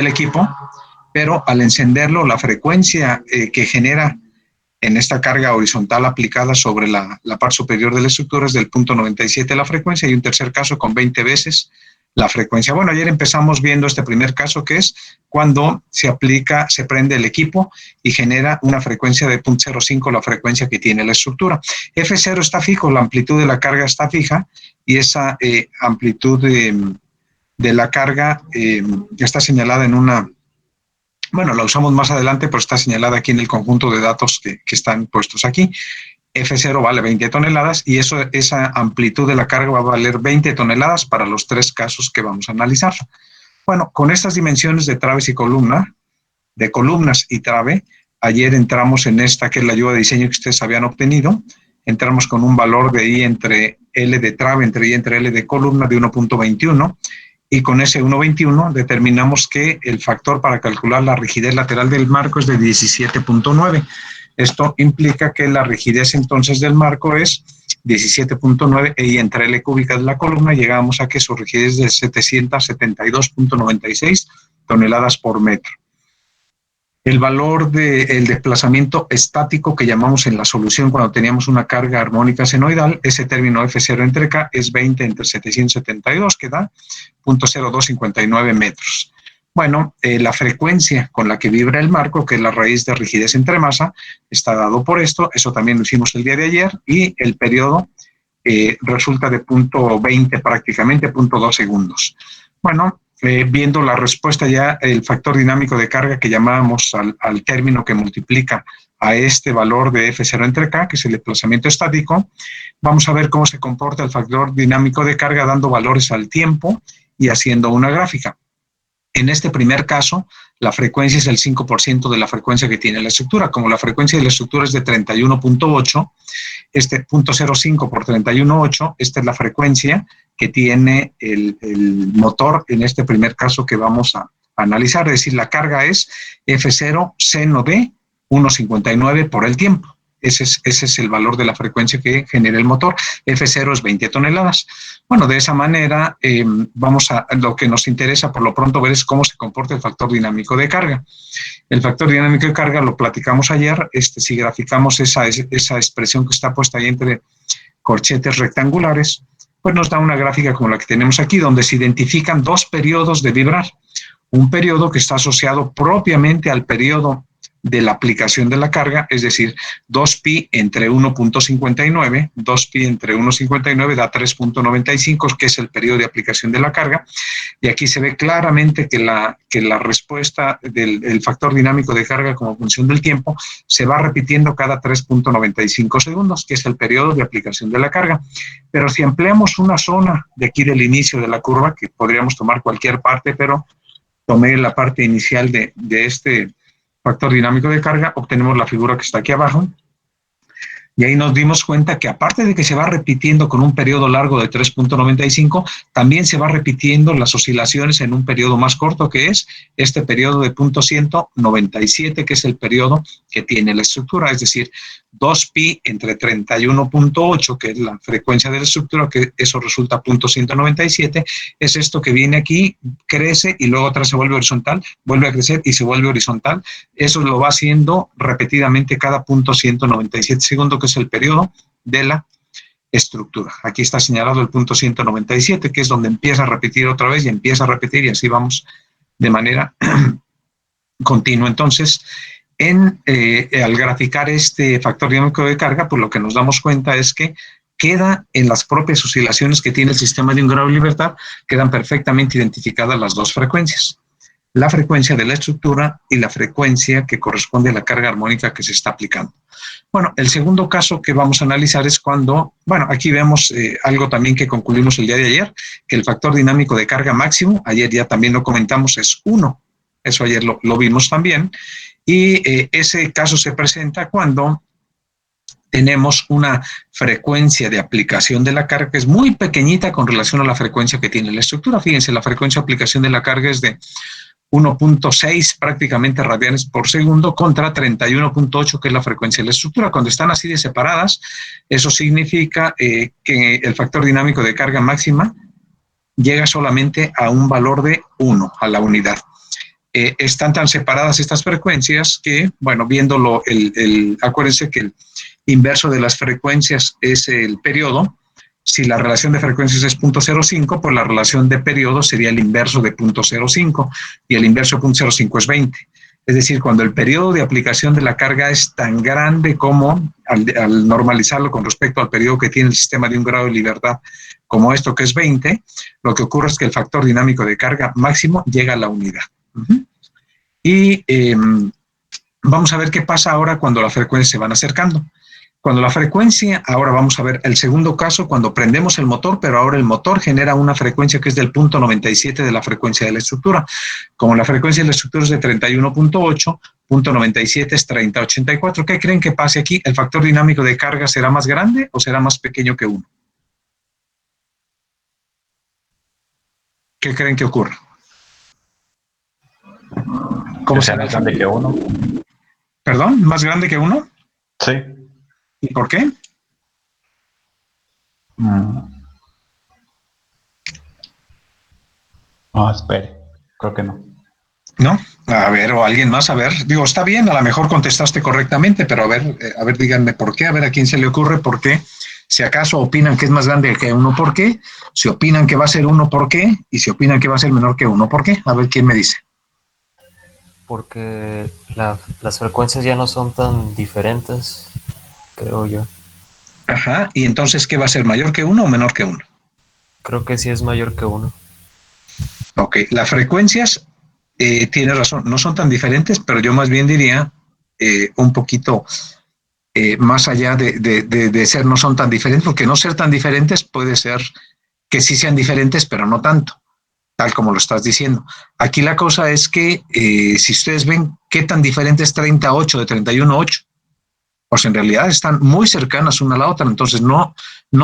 el equipo, pero al encenderlo, la frecuencia que genera en esta carga horizontal aplicada sobre la parte superior de la estructura es del 0.97 la frecuencia, y un tercer caso con 20 veces la frecuencia. Bueno, ayer empezamos viendo este primer caso, que es cuando se prende el equipo y genera una frecuencia de 0.05, la frecuencia que tiene la estructura. F0 está fijo, la amplitud de la carga está fija, y esa amplitud de la carga está señalada en una... Bueno, la usamos más adelante, pero está señalada aquí en el conjunto de datos que están puestos aquí. F0 vale 20 toneladas y esa amplitud de la carga va a valer 20 toneladas para los tres casos que vamos a analizar. Bueno, con estas dimensiones de traves y columna, de columnas y trave, ayer entramos en esta que es la ayuda de diseño que ustedes habían obtenido. Entramos con un valor de I entre L de trave, entre I entre L de columna de 1.21. Y con ese 1.21 determinamos que el factor para calcular la rigidez lateral del marco es de 17.9. Esto implica que la rigidez entonces del marco es 17.9 y entre L cúbica de la columna llegamos a que su rigidez es de 772.96 toneladas por metro. El valor del desplazamiento estático que llamamos en la solución cuando teníamos una carga armónica senoidal, ese término F0 entre K es 20 entre 772, que da 0.0259 metros. Bueno, la frecuencia con la que vibra el marco, que es la raíz de rigidez entre masa, está dado por esto, eso también lo hicimos el día de ayer, y el periodo resulta de 0.20 prácticamente, 0.2 segundos. Bueno, viendo la respuesta ya, el factor dinámico de carga que llamábamos al término que multiplica a este valor de F0 entre K, que es el desplazamiento estático, vamos a ver cómo se comporta el factor dinámico de carga dando valores al tiempo y haciendo una gráfica. En este primer caso, la frecuencia es el 5% de la frecuencia que tiene la estructura. Como la frecuencia de la estructura es de 31.8, este 0.05 por 31.8, esta es la frecuencia que tiene el motor en este primer caso que vamos a analizar. Es decir, la carga es F0 seno de 1.59 por el tiempo. Ese es el valor de la frecuencia que genera el motor. F0 es 20 toneladas. Bueno, de esa manera lo que nos interesa por lo pronto ver es cómo se comporta el factor dinámico de carga. El factor dinámico de carga lo platicamos ayer. Si graficamos esa expresión que está puesta ahí entre corchetes rectangulares, pues nos da una gráfica como la que tenemos aquí, donde se identifican dos periodos de vibrar. Un periodo que está asociado propiamente al periodo de la aplicación de la carga, es decir, 2pi entre 1.59, 2pi entre 1.59 da 3.95, que es el periodo de aplicación de la carga, y aquí se ve claramente que la respuesta del factor dinámico de carga como función del tiempo se va repitiendo cada 3.95 segundos, que es el periodo de aplicación de la carga. Pero si ampliamos una zona de aquí del inicio de la curva, que podríamos tomar cualquier parte, pero tomé la parte inicial de este factor dinámico de carga, obtenemos la figura que está aquí abajo, y ahí nos dimos cuenta que aparte de que se va repitiendo con un periodo largo de 3.95, también se va repitiendo las oscilaciones en un periodo más corto, que es este periodo de 0.197, que es el periodo que tiene la estructura, es decir, 2pi entre 31.8, que es la frecuencia de la estructura, que eso resulta 0.197, es esto que viene aquí, crece y luego atrás se vuelve horizontal, vuelve a crecer y se vuelve horizontal. Eso lo va haciendo repetidamente cada 0.197 segundos, que es el periodo de la estructura. Aquí está señalado el 0.197, que es donde empieza a repetir otra vez y empieza a repetir, y así vamos de manera continua. Entonces, al graficar este factor dinámico de carga, pues lo que nos damos cuenta es que queda en las propias oscilaciones que tiene el sistema de un grado de libertad, quedan perfectamente identificadas las dos frecuencias. La frecuencia de la estructura y la frecuencia que corresponde a la carga armónica que se está aplicando. Bueno, el segundo caso que vamos a analizar es cuando, bueno, aquí vemos algo también que concluimos el día de ayer, que el factor dinámico de carga máximo, ayer ya también lo comentamos, es 1. Eso ayer lo vimos también. Y ese caso se presenta cuando tenemos una frecuencia de aplicación de la carga que es muy pequeñita con relación a la frecuencia que tiene la estructura. Fíjense, la frecuencia de aplicación de la carga es de 1.6 prácticamente radianes por segundo contra 31.8, que es la frecuencia de la estructura. Cuando están así de separadas, eso significa que el factor dinámico de carga máxima llega solamente a un valor de 1, a la unidad. están tan separadas estas frecuencias que, bueno, viéndolo, acuérdense que el inverso de las frecuencias es el periodo. Si la relación de frecuencias es 0.05, pues la relación de periodo sería el inverso de 0.05 y el inverso de 0.05 es 20. Es decir, cuando el periodo de aplicación de la carga es tan grande como, al normalizarlo con respecto al periodo que tiene el sistema de un grado de libertad, como esto que es 20, lo que ocurre es que el factor dinámico de carga máximo llega a la unidad. Y vamos a ver qué pasa ahora cuando las frecuencias se van acercando. Cuando la frecuencia, ahora vamos a ver el segundo caso, cuando prendemos el motor, pero ahora el motor genera una frecuencia que es del punto 97 de la frecuencia de la estructura. Como la frecuencia de la estructura es de 31.8, punto 97 es 30.84. ¿Qué creen que pase aquí? ¿El factor dinámico de carga será más grande o será más pequeño que 1? ¿Qué creen que ocurra? ¿Cómo será más grande que 1? ¿Perdón? ¿Más grande que 1? Sí. ¿Y por qué? Espere, creo que no. ¿No? A ver, o alguien más, a ver. Digo, está bien, a lo mejor contestaste correctamente, pero a ver, díganme por qué, a ver a quién se le ocurre, por qué. Si acaso opinan que es más grande que 1, ¿por qué? Si opinan que va a ser 1, ¿por qué? Y si opinan que va a ser menor que 1, ¿por qué? A ver quién me dice. Porque las frecuencias ya no son tan diferentes, creo yo. Ajá, y entonces, ¿qué va a ser? ¿Mayor que 1 o menor que 1? Creo que sí es mayor que 1. Ok, las frecuencias, tiene razón, no son tan diferentes, pero yo más bien diría un poquito más allá de ser no son tan diferentes, porque no ser tan diferentes puede ser que sí sean diferentes, pero no tanto, tal como lo estás diciendo. Aquí la cosa es que si ustedes ven qué tan diferente es 38 de 31.8, pues en realidad están muy cercanas una a la otra, entonces no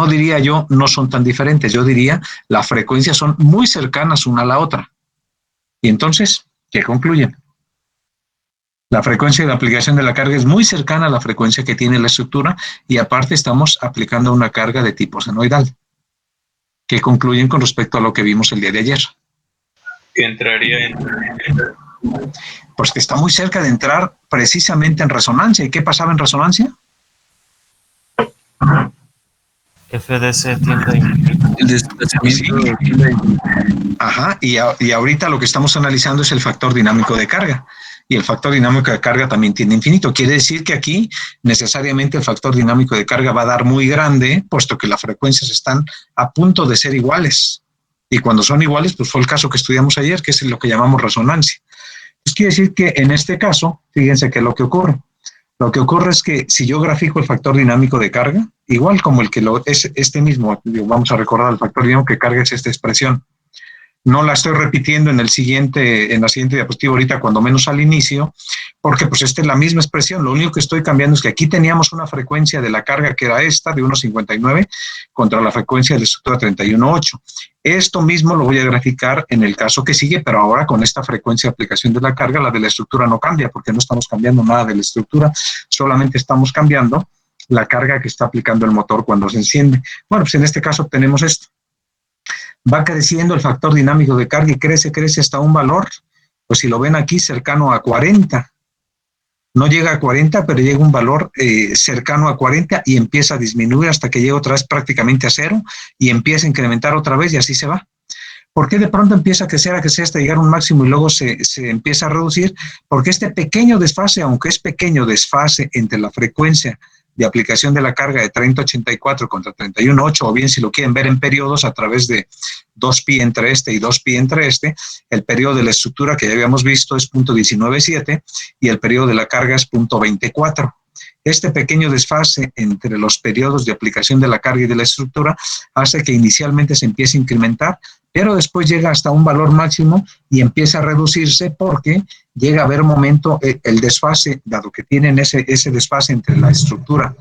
diría yo no son tan diferentes, yo diría las frecuencias son muy cercanas una a la otra. Y entonces, ¿qué concluyen? La frecuencia de aplicación de la carga es muy cercana a la frecuencia que tiene la estructura y aparte estamos aplicando una carga de tipo senoidal. ¿Qué concluyen con respecto a lo que vimos el día de ayer? Que entraría en... Pues que está muy cerca de entrar precisamente en resonancia. ¿Y qué pasaba en resonancia? FDC tiende a infinito. El desplazamiento tiende a infinito. Ajá, y ahorita lo que estamos analizando es el factor dinámico de carga. Y el factor dinámico de carga también tiene infinito. Quiere decir que aquí necesariamente el factor dinámico de carga va a dar muy grande, puesto que las frecuencias están a punto de ser iguales. Y cuando son iguales, pues fue el caso que estudiamos ayer, que es lo que llamamos resonancia. Pues quiere decir que en este caso, fíjense que lo que ocurre es que si yo grafico el factor dinámico de carga, igual como el que es este mismo, vamos a recordar el factor dinámico de carga es esta expresión. No la estoy repitiendo en la siguiente diapositiva ahorita, cuando menos al inicio, porque pues esta es la misma expresión. Lo único que estoy cambiando es que aquí teníamos una frecuencia de la carga que era esta, de 1.59, contra la frecuencia de la estructura 31.8. Esto mismo lo voy a graficar en el caso que sigue, pero ahora con esta frecuencia de aplicación de la carga, la de la estructura no cambia, porque no estamos cambiando nada de la estructura, solamente estamos cambiando la carga que está aplicando el motor cuando se enciende. Bueno, pues en este caso obtenemos esto. Va creciendo el factor dinámico de carga y crece hasta un valor, pues si lo ven aquí, cercano a 40. No llega a 40, pero llega un valor cercano a 40 y empieza a disminuir hasta que llega otra vez prácticamente a 0 y empieza a incrementar otra vez y así se va. ¿Por qué de pronto empieza a crecer hasta llegar a un máximo y luego se empieza a reducir? Porque este pequeño desfase, aunque es pequeño desfase entre la frecuencia de aplicación de la carga de 30.84 contra 31.8, o bien si lo quieren ver en periodos a través de 2pi entre este y 2pi entre este, el periodo de la estructura que ya habíamos visto es 0.197 y el periodo de la carga es 0.24. Este pequeño desfase entre los periodos de aplicación de la carga y de la estructura hace que inicialmente se empiece a incrementar, pero después llega hasta un valor máximo y empieza a reducirse porque llega a haber un momento, el desfase, dado que tienen ese desfase entre la estructura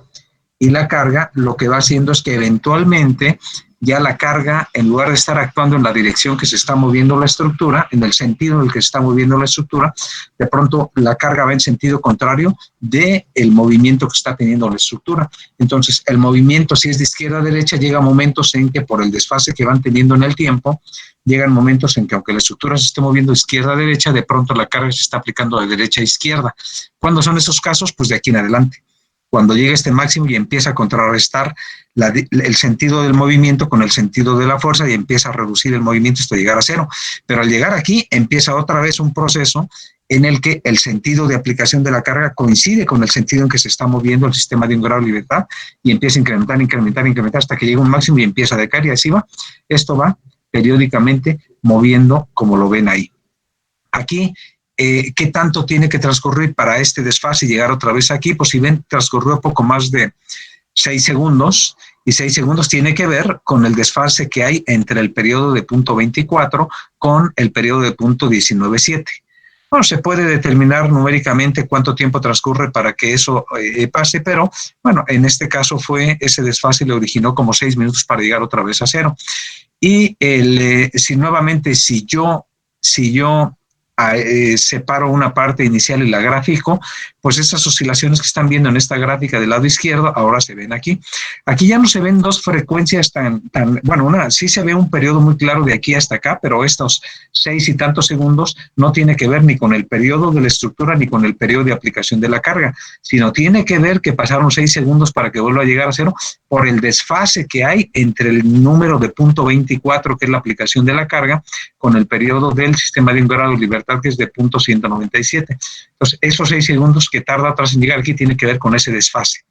y la carga, lo que va haciendo es que eventualmente ya la carga, en lugar de estar actuando en la dirección que se está moviendo la estructura, en el sentido en el que se está moviendo la estructura, de pronto la carga va en sentido contrario del movimiento que está teniendo la estructura. Entonces, el movimiento, si es de izquierda a derecha, llega a momentos en que por el desfase que van teniendo en el tiempo, llegan momentos en que aunque la estructura se esté moviendo de izquierda a derecha, de pronto la carga se está aplicando de derecha a izquierda. ¿Cuándo son esos casos? Pues de aquí en adelante. Cuando llega este máximo y empieza a contrarrestar el sentido del movimiento con el sentido de la fuerza y empieza a reducir el movimiento hasta llegar a cero. Pero al llegar aquí empieza otra vez un proceso en el que el sentido de aplicación de la carga coincide con el sentido en que se está moviendo el sistema de un grado de libertad y empieza a incrementar hasta que llega un máximo y empieza a decaer y así va. Esto va periódicamente moviendo como lo ven ahí. Aquí, ¿qué tanto tiene que transcurrir para este desfase y llegar otra vez aquí? Pues si ven, transcurrió poco más de 6 segundos, y 6 segundos tiene que ver con el desfase que hay entre el periodo de punto 24 con el periodo de punto 19.7. Bueno, se puede determinar numéricamente cuánto tiempo transcurre para que eso pase, pero bueno, en este caso ese desfase le originó como 6 minutos para llegar otra vez a cero. Y si yo separo una parte inicial y la gráfico, pues esas oscilaciones que están viendo en esta gráfica del lado izquierdo ahora se ven aquí. Aquí ya no se ven dos frecuencias sí se ve un periodo muy claro de aquí hasta acá, pero estos 6 y tantos segundos no tiene que ver ni con el periodo de la estructura ni con el periodo de aplicación de la carga, sino tiene que ver que pasaron 6 segundos para que vuelva a llegar a cero por el desfase que hay entre el número de punto 24, que es la aplicación de la carga, con el periodo del sistema de un grado de libertad, que es de punto 197. Entonces, esos 6 segundos que tarda atrás en llegar aquí tiene que ver con ese desfase.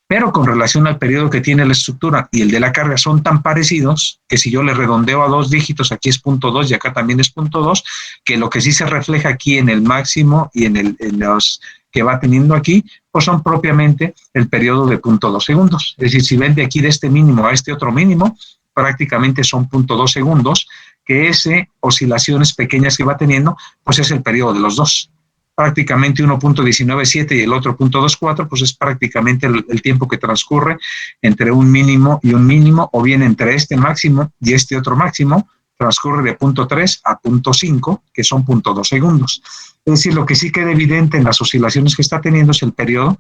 Pero con relación al periodo que tiene la estructura y el de la carga son tan parecidos que si yo le redondeo a 2 dígitos, aquí es punto 2 y acá también es punto 2, que lo que sí se refleja aquí en el máximo y en los que va teniendo aquí, pues son propiamente el periodo de punto 2 segundos. Es decir, si ven de aquí de este mínimo a este otro mínimo, prácticamente son punto 2 segundos, que oscilaciones pequeñas que va teniendo, pues es el periodo de los dos. Prácticamente uno punto 19.7 y el otro punto 2.4, pues es prácticamente el tiempo que transcurre entre un mínimo y un mínimo, o bien entre este máximo y este otro máximo, transcurre de punto 3 a punto 5, que son punto 2 segundos. Es decir, lo que sí queda evidente en las oscilaciones que está teniendo es el periodo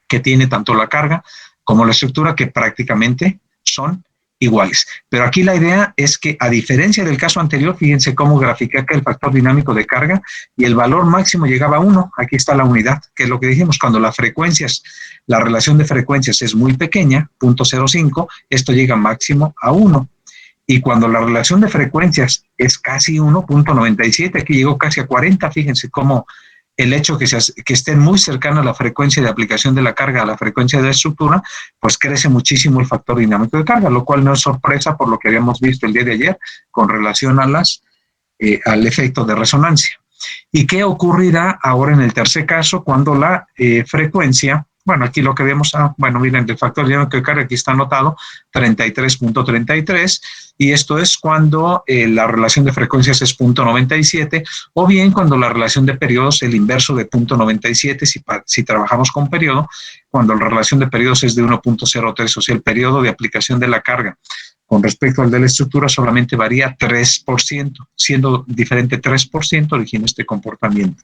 que tiene tanto la carga como la estructura, que prácticamente son iguales. Pero aquí la idea es que, a diferencia del caso anterior, fíjense cómo grafiqué acá el factor dinámico de carga y el valor máximo llegaba a 1. Aquí está la unidad, que es lo que dijimos, cuando la relación de frecuencias es muy pequeña, 0.05, esto llega máximo a 1. Y cuando la relación de frecuencias es casi 1.97, aquí llegó casi a 40, fíjense cómo el hecho que estén muy cercana a la frecuencia de aplicación de la carga a la frecuencia de la estructura, pues crece muchísimo el factor dinámico de carga, lo cual no es sorpresa por lo que habíamos visto el día de ayer con relación a al efecto de resonancia. ¿Y qué ocurrirá ahora en el tercer caso cuando la frecuencia, bueno, aquí lo que vemos, miren, el factor dinámico de carga aquí está anotado, 33.33, y esto es cuando la relación de frecuencias es 0.97, o bien cuando la relación de periodos es el inverso de 0.97, si trabajamos con periodo, cuando la relación de periodos es de 1.03, o sea, el periodo de aplicación de la carga con respecto al de la estructura solamente varía 3%, siendo diferente 3%, origina este comportamiento.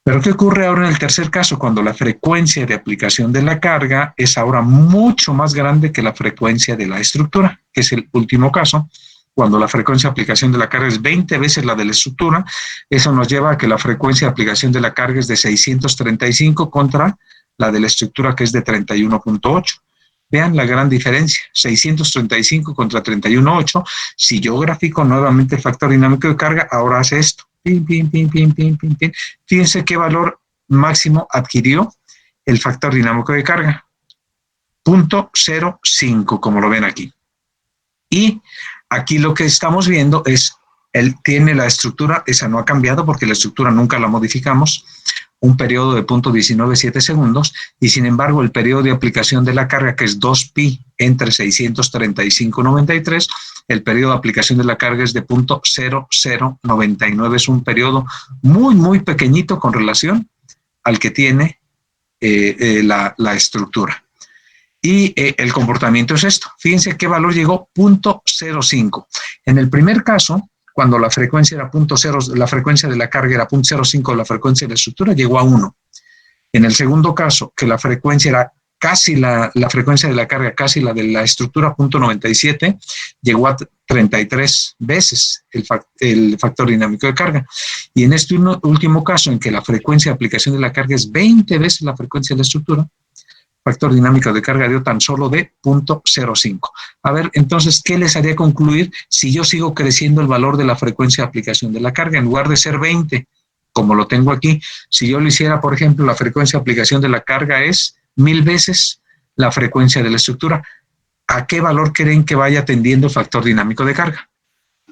Pero ¿qué ocurre ahora en el tercer caso? Cuando la frecuencia de aplicación de la carga es ahora mucho más grande que la frecuencia de la estructura, que es el último caso. Cuando la frecuencia de aplicación de la carga es 20 veces la de la estructura, eso nos lleva a que la frecuencia de aplicación de la carga es de 635 contra la de la estructura, que es de 31.8. Vean la gran diferencia, 635 contra 31.8. Si yo grafico nuevamente el factor dinámico de carga, ahora hace esto. Pin, pin, pin, pin, pin, pin, pin. Fíjense qué valor máximo adquirió el factor dinámico de carga. 0.05, como lo ven aquí. Y aquí lo que estamos viendo es, él tiene la estructura, esa no ha cambiado porque la estructura nunca la modificamos, un periodo de 0.197 segundos, y sin embargo el periodo de aplicación de la carga, que es 2pi entre 635.93, el periodo de aplicación de la carga es de 0.0099, es un periodo muy, muy pequeñito con relación al que tiene la estructura. Y el comportamiento es esto. Fíjense qué valor llegó, 0.05. En el primer caso, cuando la frecuencia era 0.0, la frecuencia de la carga era 0.05, la frecuencia de la estructura llegó a 1. En el segundo caso, que la frecuencia era casi la frecuencia de la carga, casi la de la estructura, 0.97, llegó a 33 veces el factor dinámico de carga. Y en este último caso, en que la frecuencia de aplicación de la carga es 20 veces la frecuencia de la estructura, factor dinámico de carga dio tan solo de 0.05. A ver, entonces, ¿qué les haría concluir si yo sigo creciendo el valor de la frecuencia de aplicación de la carga? En lugar de ser 20, como lo tengo aquí, si yo lo hiciera, por ejemplo, la frecuencia de aplicación de la carga es 1000 veces la frecuencia de la estructura. ¿A qué valor creen que vaya tendiendo el factor dinámico de carga?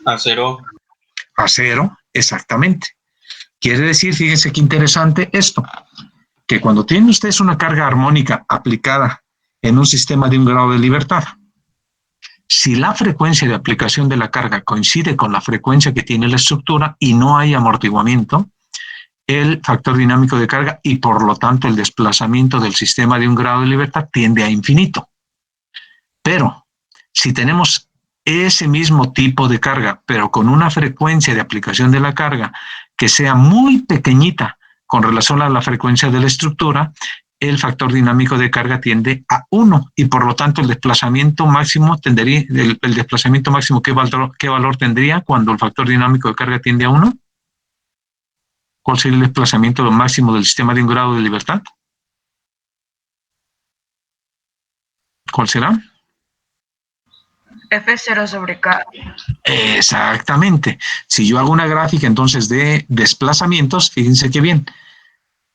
A 0. A 0, exactamente. Quiere decir, fíjense qué interesante esto, que cuando tienen ustedes una carga armónica aplicada en un sistema de un grado de libertad, si la frecuencia de aplicación de la carga coincide con la frecuencia que tiene la estructura y no hay amortiguamiento, el factor dinámico de carga y por lo tanto el desplazamiento del sistema de un grado de libertad tiende a infinito. Pero si tenemos ese mismo tipo de carga, pero con una frecuencia de aplicación de la carga que sea muy pequeñita con relación a la frecuencia de la estructura, el factor dinámico de carga tiende a 1 y por lo tanto el desplazamiento máximo tendería, el desplazamiento máximo, ¿qué valor tendría cuando el factor dinámico de carga tiende a 1? ¿Cuál sería el desplazamiento máximo del sistema de un grado de libertad? ¿Cuál será? F0 sobre K. Exactamente. Si yo hago una gráfica entonces de desplazamientos, fíjense qué bien.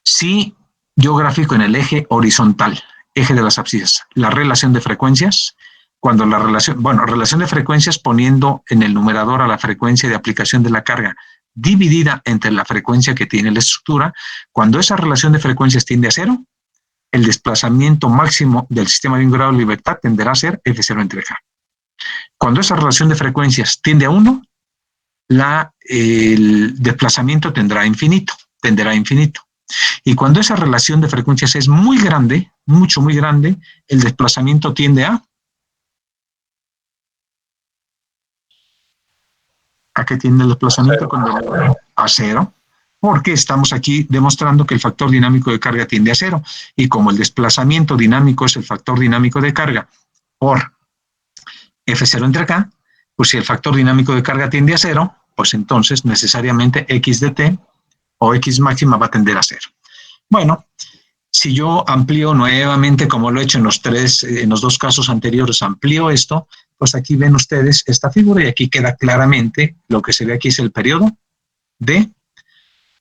Si yo grafico en el eje horizontal, eje de las abscisas, la relación de frecuencias, cuando la relación de frecuencias poniendo en el numerador a la frecuencia de aplicación de la carga dividida entre la frecuencia que tiene la estructura, cuando esa relación de frecuencias tiende a 0, el desplazamiento máximo del sistema de un grado de libertad tenderá a ser F0 entre K. Cuando esa relación de frecuencias tiende a 1, el desplazamiento tenderá a infinito. Y cuando esa relación de frecuencias es muy grande, muy grande, el desplazamiento tiende a... ¿A qué tiende el desplazamiento? A 0, porque estamos aquí demostrando que el factor dinámico de carga tiende a 0. Y como el desplazamiento dinámico es el factor dinámico de carga por F0 entre K, pues si el factor dinámico de carga tiende a 0, pues entonces necesariamente X de T o X máxima va a tender a 0. Bueno, si yo amplío nuevamente, como lo he hecho en los dos casos anteriores, amplío esto, pues aquí ven ustedes esta figura y aquí queda claramente lo que se ve aquí es el periodo de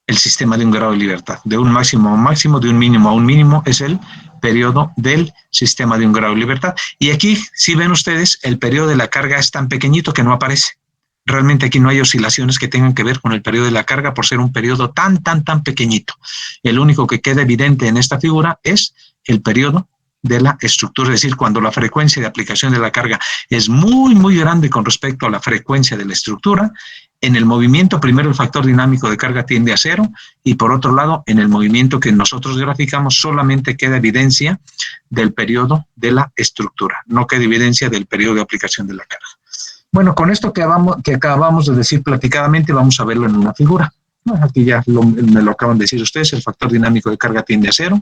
el sistema de un grado de libertad. De un máximo a un máximo, de un mínimo a un mínimo, es el periodo del sistema de un grado de libertad. Y aquí, si ven ustedes, el periodo de la carga es tan pequeñito que no aparece. Realmente aquí no hay oscilaciones que tengan que ver con el periodo de la carga por ser un periodo tan pequeñito. El único que queda evidente en esta figura es el periodo de la estructura, es decir, cuando la frecuencia de aplicación de la carga es muy grande con respecto a la frecuencia de la estructura. En el movimiento, primero el factor dinámico de carga tiende a 0 y por otro lado, en el movimiento que nosotros graficamos solamente queda evidencia del periodo de la estructura, no queda evidencia del periodo de aplicación de la carga. Bueno, con esto que acabamos de decir platicadamente, vamos a verlo en una figura. Aquí ya me lo acaban de decir ustedes, el factor dinámico de carga tiende a 0.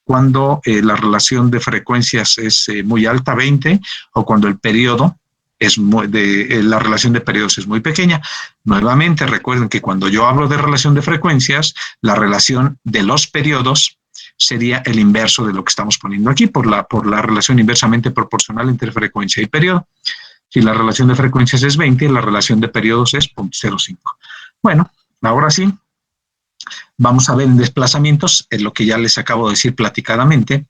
Cuando la relación de frecuencias es muy alta, 20, o cuando el periodo la relación de periodos es muy pequeña. Nuevamente, recuerden que cuando yo hablo de relación de frecuencias, la relación de los periodos sería el inverso de lo que estamos poniendo aquí, por la relación inversamente proporcional entre frecuencia y periodo. Si la relación de frecuencias es 20, la relación de periodos es 0.05. Bueno, ahora sí, vamos a ver en desplazamientos, es lo que ya les acabo de decir platicadamente.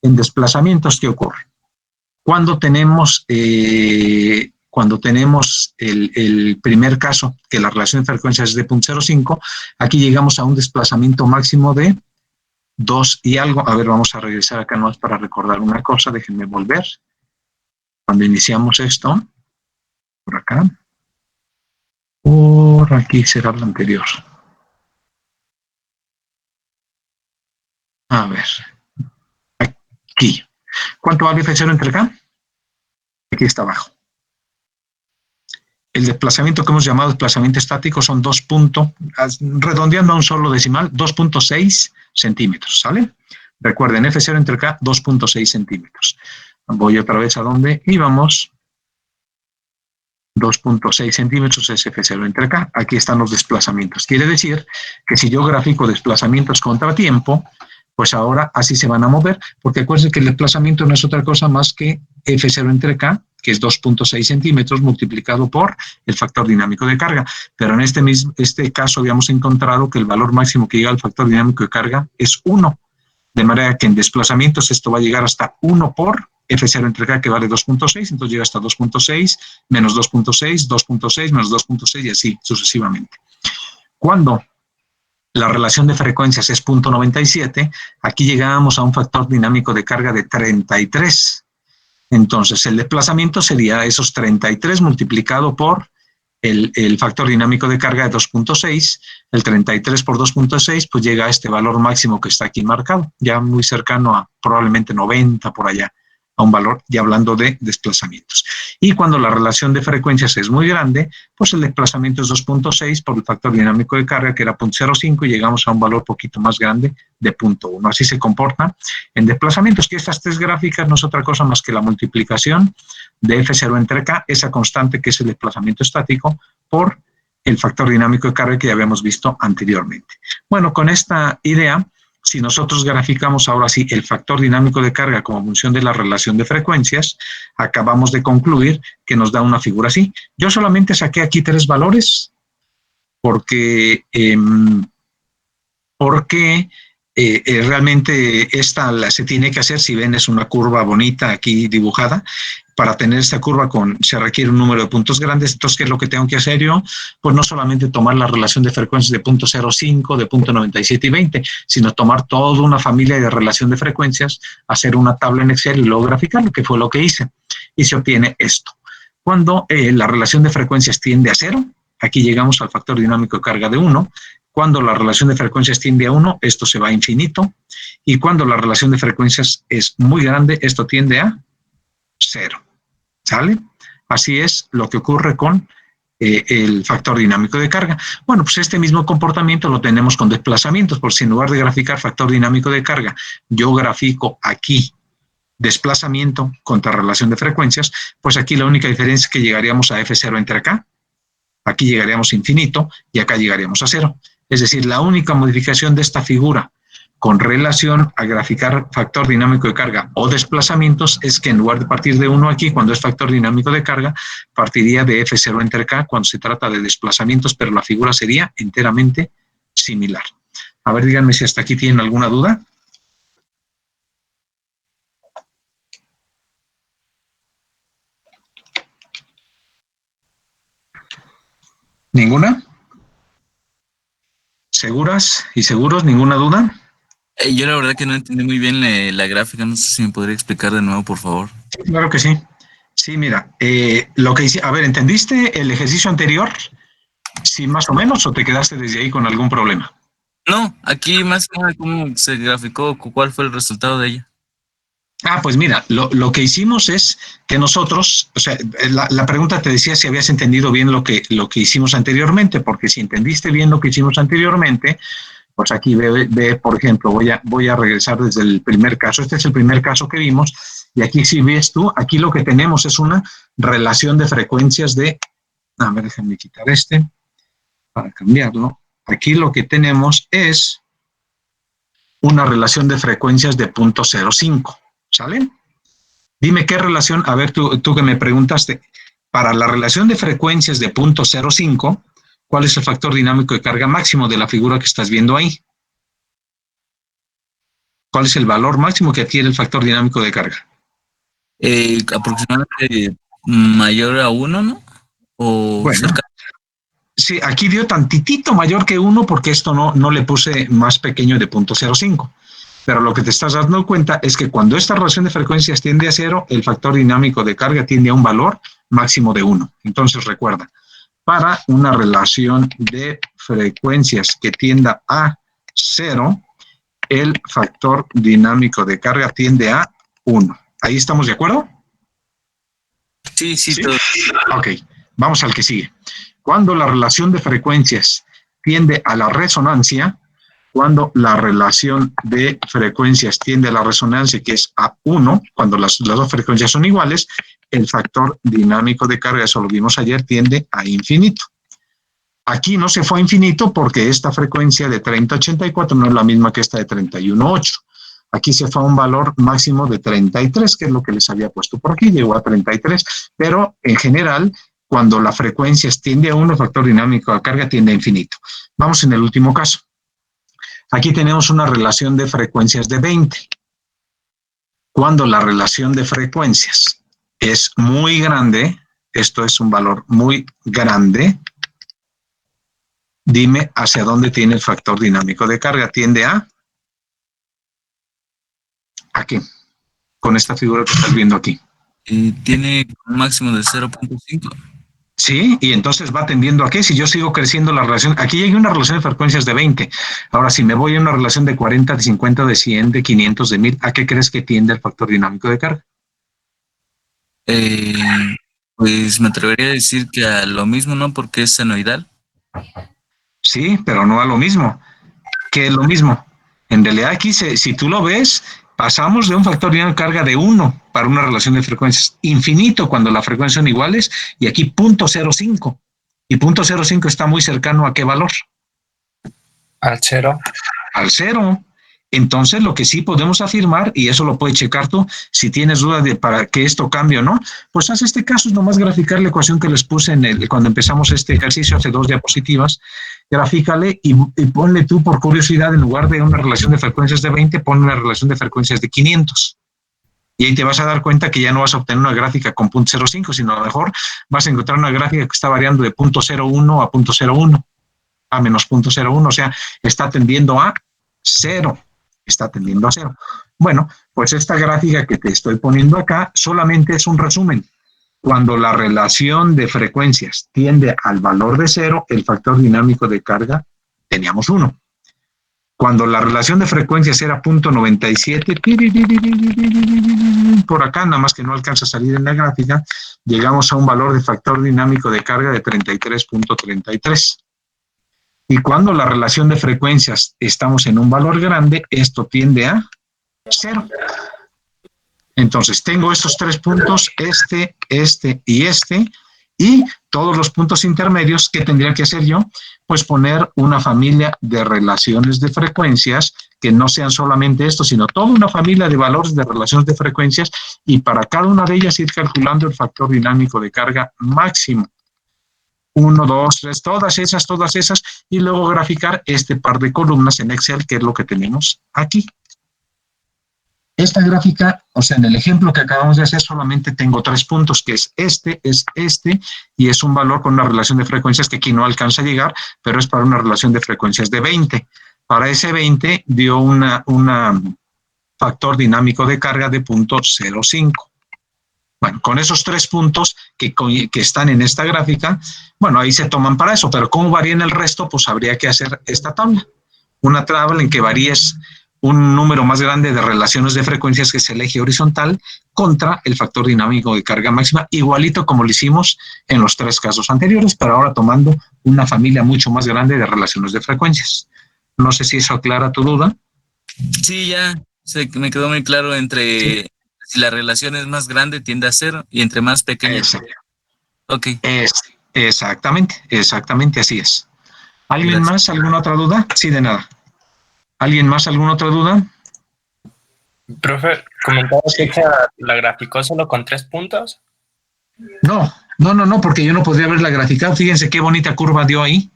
En desplazamientos, ¿qué ocurre? Cuando tenemos el primer caso, que la relación de frecuencias es de 0.05, aquí llegamos a un desplazamiento máximo de 2 y algo. A ver, vamos a regresar acá nomás para recordar una cosa, déjenme volver. Cuando iniciamos esto, por acá, por aquí será lo anterior. A ver, aquí. ¿Cuánto vale F0 entre K? Aquí está abajo. El desplazamiento que hemos llamado desplazamiento estático son redondeando a un solo decimal, 2.6 centímetros, ¿sale? Recuerden, F0 entre K, 2.6 centímetros. Voy otra vez a donde íbamos. 2.6 centímetros es F0 entre K. Aquí están los desplazamientos. Quiere decir que si yo grafico desplazamientos contra tiempo, pues ahora así se van a mover, porque acuérdense que el desplazamiento no es otra cosa más que F0 entre K, que es 2.6 centímetros multiplicado por el factor dinámico de carga. Pero en este caso habíamos encontrado que el valor máximo que llega al factor dinámico de carga es 1. De manera que en desplazamientos esto va a llegar hasta 1 por F0 entre K, que vale 2.6, entonces llega hasta 2.6, menos 2.6, 2.6, menos 2.6 y así sucesivamente. Cuando la relación de frecuencias es 0.97, aquí llegamos a un factor dinámico de carga de 33. Entonces el desplazamiento sería esos 33 multiplicado por el factor dinámico de carga de 2.6, el 33 por 2.6, pues llega a este valor máximo que está aquí marcado, ya muy cercano a probablemente 90 por allá, a un valor ya hablando de desplazamientos. Y cuando la relación de frecuencias es muy grande, pues el desplazamiento es 2.6 por el factor dinámico de carga, que era 0.05, y llegamos a un valor poquito más grande de 0.1. Así se comporta en desplazamientos, que estas tres gráficas no es otra cosa más que la multiplicación de F0 entre K, esa constante que es el desplazamiento estático, por el factor dinámico de carga que ya habíamos visto anteriormente. Bueno, con esta idea, si nosotros graficamos ahora sí el factor dinámico de carga como función de la relación de frecuencias, acabamos de concluir que nos da una figura así. Yo solamente saqué aquí 3 valores porque realmente esta se tiene que hacer, si ven es una curva bonita aquí dibujada. Para tener esta curva se requiere un número de puntos grandes, entonces ¿qué es lo que tengo que hacer yo? Pues no solamente tomar la relación de frecuencias de 0.05, de 0.97 y 20, sino tomar toda una familia de relación de frecuencias, hacer una tabla en Excel y luego graficarlo, que fue lo que hice. Y se obtiene esto. Cuando la relación de frecuencias tiende a 0, aquí llegamos al factor dinámico de carga de 1. Cuando la relación de frecuencias tiende a 1, esto se va a infinito. Y cuando la relación de frecuencias es muy grande, esto tiende a 0. ¿Sale? Así es lo que ocurre con el factor dinámico de carga. Bueno, pues este mismo comportamiento lo tenemos con desplazamientos, por si en lugar de graficar factor dinámico de carga, yo grafico aquí desplazamiento contra relación de frecuencias, pues aquí la única diferencia es que llegaríamos a F0 entre K, aquí llegaríamos a infinito y acá llegaríamos a 0. Es decir, la única modificación de esta figura con relación a graficar factor dinámico de carga o desplazamientos es que en lugar de partir de 1 aquí, cuando es factor dinámico de carga, partiría de F0 entre K cuando se trata de desplazamientos, pero la figura sería enteramente similar. A ver, díganme si hasta aquí tienen alguna duda. ¿Ninguna? ¿Seguras y seguros? ¿Ninguna duda? Yo la verdad que no entendí muy bien la gráfica, no sé si me podría explicar de nuevo, por favor. Claro que sí. Sí, mira, lo que hice, a ver, ¿entendiste el ejercicio anterior? Sí, más o menos, ¿o te quedaste desde ahí con algún problema? No, aquí más que nada cómo se graficó, cuál fue el resultado de ella. Ah, pues mira, lo que hicimos es que nosotros, o sea, la pregunta te decía si habías entendido bien lo que hicimos anteriormente, porque si entendiste bien lo que hicimos anteriormente, pues aquí ve, por ejemplo, voy a regresar desde el primer caso. Este es el primer caso que vimos, y aquí si ves tú, aquí lo que tenemos es una relación de frecuencias de, a ver, déjenme quitar para cambiarlo. Aquí lo que tenemos es una relación de frecuencias de 0.05, ¿sale? Dime qué relación, a ver, tú que me preguntaste, para la relación de frecuencias de 0.05, ¿cuál es el factor dinámico de carga máximo de la figura que estás viendo ahí? ¿Cuál es el valor máximo que adquiere el factor dinámico de carga? Aproximadamente mayor a 1, ¿no? O bueno, cerca. Sí, aquí dio tantitito mayor que 1 porque esto no le puse más pequeño de 0.05. Pero lo que te estás dando cuenta es que cuando esta relación de frecuencias tiende a 0, el factor dinámico de carga tiende a un valor máximo de 1. Entonces recuerda, para una relación de frecuencias que tienda a 0, el factor dinámico de carga tiende a 1. ¿Ahí estamos de acuerdo? Sí, todo. Ok, vamos al que sigue. Cuando la relación de frecuencias tiende a la resonancia, cuando la relación de frecuencias tiende a la resonancia, que es a 1, cuando las dos frecuencias son iguales, el factor dinámico de carga, eso lo vimos ayer, tiende a infinito. Aquí no se fue a infinito porque esta frecuencia de 3084 no es la misma que esta de 318. Aquí se fue a un valor máximo de 33, que es lo que les había puesto por aquí, llegó a 33, pero en general, cuando la frecuencia tiende a 1, el factor dinámico de carga tiende a infinito. Vamos en el último caso. Aquí tenemos una relación de frecuencias de 20. Cuando la relación de frecuencias es muy grande, esto es un valor muy grande, dime hacia dónde tiene el factor dinámico de carga. ¿Tiende a? ¿A qué? Con esta figura que estás viendo aquí. Tiene un máximo de 0.5. Sí, y entonces va tendiendo a qué. Si yo sigo creciendo la relación, aquí llegué a una relación de frecuencias de 20. Ahora, si me voy a una relación de 40, de 50, de 100, de 500, de 1000, ¿a qué crees que tiende el factor dinámico de carga? Pues me atrevería a decir que a lo mismo, ¿no? Porque es senoidal. Sí, pero no a lo mismo. ¿Qué es lo mismo? En realidad aquí, si tú lo ves, pasamos de un factor dinámico de carga de 1 para una relación de frecuencias infinito cuando las frecuencias son iguales, y aquí 0.05. Y 0.05 está muy cercano ¿a qué valor? Al 0. Al 0. Entonces, lo que sí podemos afirmar, y eso lo puedes checar tú, si tienes duda de para que esto cambie o no, pues haz este caso, es nomás graficar la ecuación que les puse cuando empezamos este ejercicio hace 2 diapositivas, grafícale y ponle tú por curiosidad, en lugar de una relación de frecuencias de 20, pon una relación de frecuencias de 500. Y ahí te vas a dar cuenta que ya no vas a obtener una gráfica con 0.05, sino a lo mejor vas a encontrar una gráfica que está variando de 0.01 a 0.01, a menos 0.01, o sea, está tendiendo a 0. Está tendiendo a 0. Bueno, pues esta gráfica que te estoy poniendo acá solamente es un resumen. Cuando la relación de frecuencias tiende al valor de 0, el factor dinámico de carga teníamos 1. Cuando la relación de frecuencias era 0.97, por acá, nada más que no alcanza a salir en la gráfica, llegamos a un valor de factor dinámico de carga de 33.33. Y cuando la relación de frecuencias estamos en un valor grande, esto tiende a 0. Entonces, tengo estos 3 puntos, este y todos los puntos intermedios. ¿Qué tendría que hacer yo? Pues poner una familia de relaciones de frecuencias que no sean solamente esto, sino toda una familia de valores de relaciones de frecuencias, y para cada una de ellas ir calculando el factor dinámico de carga máximo. 1, 2, 3, todas esas, y luego graficar este par de columnas en Excel, que es lo que tenemos aquí. Esta gráfica, o sea, en el ejemplo que acabamos de hacer, solamente tengo 3 puntos, que es este, y es un valor con una relación de frecuencias que aquí no alcanza a llegar, pero es para una relación de frecuencias de 20. Para ese 20 dio una factor dinámico de carga de 0.05. Bueno, con esos 3 puntos que están en esta gráfica, bueno, ahí se toman para eso, pero ¿cómo varía en el resto? Pues habría que hacer esta tabla. Una tabla en que varíes un número más grande de relaciones de frecuencias, que es el eje horizontal, contra el factor dinámico de carga máxima, igualito como lo hicimos en los 3 casos anteriores, pero ahora tomando una familia mucho más grande de relaciones de frecuencias. No sé si eso aclara tu duda. Sí, ya me quedó muy claro entre... Sí. Si la relación es más grande, tiende a 0, y entre más pequeña. Ok. Exactamente, así es. ¿Alguien más? ¿Alguna otra duda? Sí, de nada. ¿Alguien más? ¿Alguna otra duda? Profe, ¿comentaba que la graficó solo con 3 puntos? No, porque yo no podría ver la gráfica. Fíjense qué bonita curva dio ahí.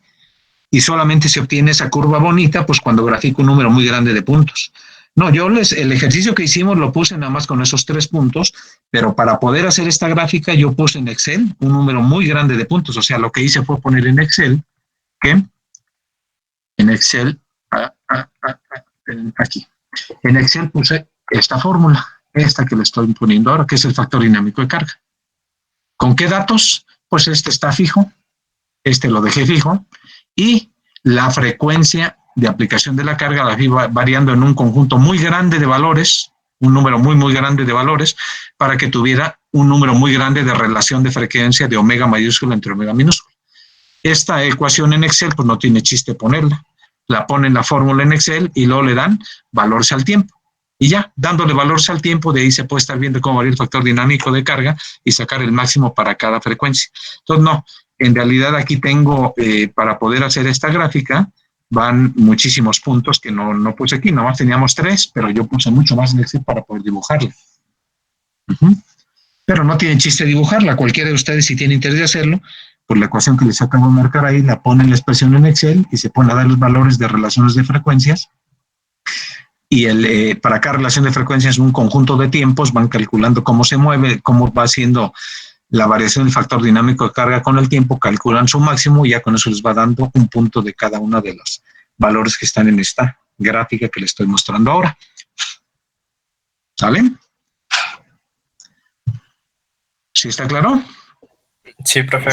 Y solamente se obtiene esa curva bonita pues cuando grafico un número muy grande de puntos. No, el ejercicio que hicimos lo puse nada más con esos 3 puntos, pero para poder hacer esta gráfica yo puse en Excel un número muy grande de puntos. O sea, lo que hice fue poner en Excel, aquí. En Excel puse esta fórmula, esta que le estoy poniendo ahora, que es el factor dinámico de carga. ¿Con qué datos? Pues este está fijo, este lo dejé fijo, y la frecuencia de aplicación de la carga la vi variando en un conjunto muy grande de valores, un número muy, muy grande de valores para que tuviera un número muy grande de relación de frecuencia de omega mayúscula entre omega minúscula. Esta ecuación en Excel, pues no tiene chiste ponerla. La ponen la fórmula en Excel y luego le dan valores al tiempo. Y ya, dándole valores al tiempo, de ahí se puede estar viendo cómo varía el factor dinámico de carga y sacar el máximo para cada frecuencia. Entonces, no, en realidad aquí tengo, para poder hacer esta gráfica, van muchísimos puntos que no puse aquí, nomás teníamos 3, pero yo puse mucho más en Excel para poder dibujarla. Pero no tiene chiste dibujarla, cualquiera de ustedes si tiene interés de hacerlo, pues la ecuación que les acabo de marcar ahí, la ponen la expresión en Excel y se pone a dar los valores de relaciones de frecuencias. Y para cada relación de frecuencias, un conjunto de tiempos, van calculando cómo se mueve, cómo va haciendo la variación del factor dinámico de carga con el tiempo, calculan su máximo y ya con eso les va dando un punto de cada uno de los valores que están en esta gráfica que les estoy mostrando ahora. ¿Sale? ¿Sí está claro? Sí, profe.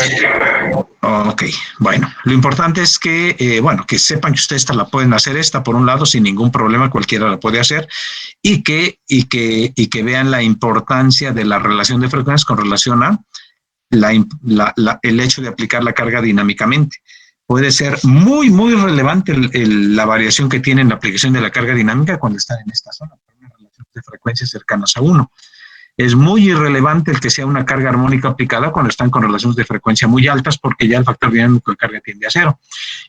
Ok, bueno, lo importante es que, bueno, que sepan que ustedes la pueden hacer por un lado sin ningún problema, cualquiera la puede hacer, y que vean la importancia de la relación de frecuencias con relación a el hecho de aplicar la carga dinámicamente. Puede ser muy, muy relevante la variación que tiene en la aplicación de la carga dinámica cuando están en esta zona, una relación de frecuencias cercanas a 1. Es muy irrelevante el que sea una carga armónica aplicada cuando están con relaciones de frecuencia muy altas, porque ya el factor dinámico de carga tiende a 0.